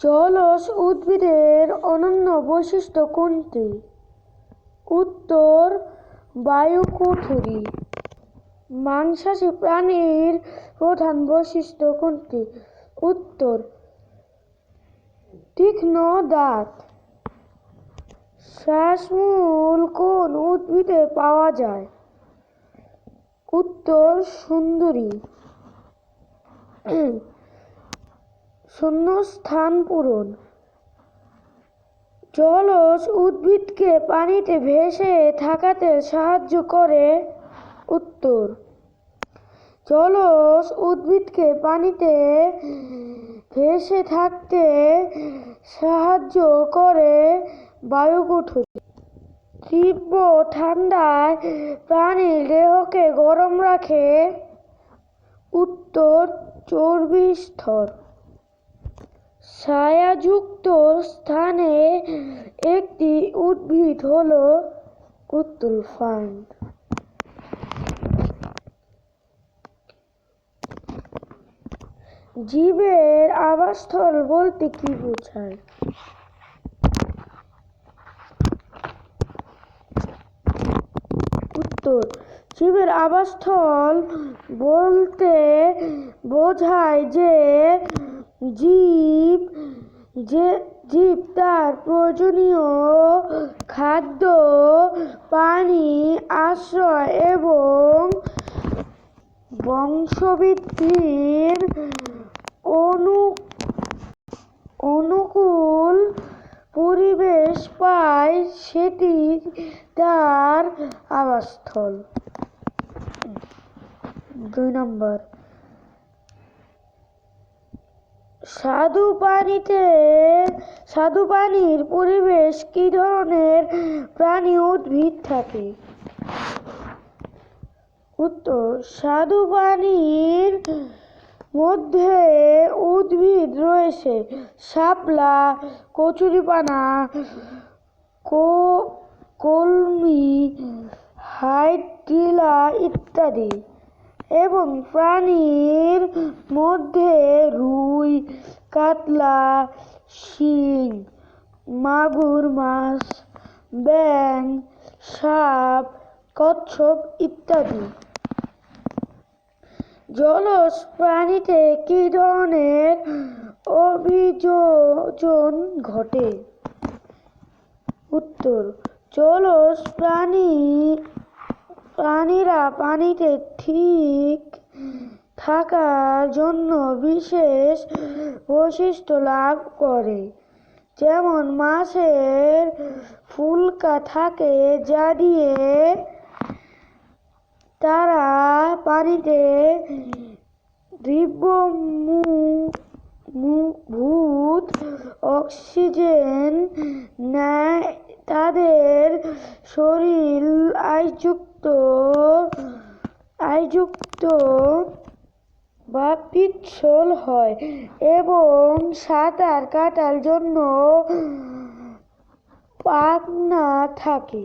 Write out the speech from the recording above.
জলজ উদ্ভিদের অনন্য বৈশিষ্ট্য কোনটি? উত্তর, বায়ুকুঠুরি। মাংসাশী প্রাণীর প্রধান বৈশিষ্ট্য কোনটি? উত্তর, তীক্ষ্ণ দাঁত। শ্বাসমূল কোন উদ্ভিদে পাওয়া যায়? উত্তর, সুন্দরী। শূন্যস্থান পূরণ। জলজ উদ্ভিদকে পানিতে ভেসে থাকতে সাহায্য করে? উত্তর, জলজ উদ্ভিদকে পানিতে ভেসে থাকতে সাহায্য করে বায়ুকুঠুরি। তীব্র ঠান্ডায় প্রাণীর দেহকে গরম রাখে? উত্তর, চর্বি স্তর। ছায়াযুক্ত স্থানে একটি উদ্ভিদ হল? উত্তর, ফার্ন। জীবের আবাসস্থল বলতে কি বোঝায়? উত্তর, জীবের আবাসস্থল বলতে বোঝায় যে জীব তার প্রয়োজনীয় খাদ্য, পানি, আশ্রয় এবং বংশবৃদ্ধির অনুকূল পরিবেশ পায়, সেটি তার আবাসস্থল। 2 নম্বর, স্বাদু পানির পরিবেশে কি ধরনের প্রাণী উদ্ভিদ থাকে? উত্তর, স্বাদু পানির মধ্যে উদ্ভিদ রয়েছে শাপলা, কচুরিপানা, কলমি, হাইড্রিলা ইত্যাদি। এবং প্রাণীর মধ্যে রুই, কাতলা, শিং, মাগুর মাছ, ব্যাঙ, সাপ, কচ্ছপ ইত্যাদি। জলজ প্রাণীতে কি ধরনের অভিযোজন ঘটে? উত্তর, জলজ প্রাণীরা পানিতে ঠিক থাকার জন্য বিশেষ বৈশিষ্ট্য লাভ করে। যেমন মাছের ফুলকা থাকে, যা দিয়ে তারা পানিতে দ্রবীভূত অক্সিজেন নেয়। তাদের শরীর আয়যুক্ত বা পিচ্ছিল হয় এবং সাঁতার কাটার জন্য পাখনা থাকে।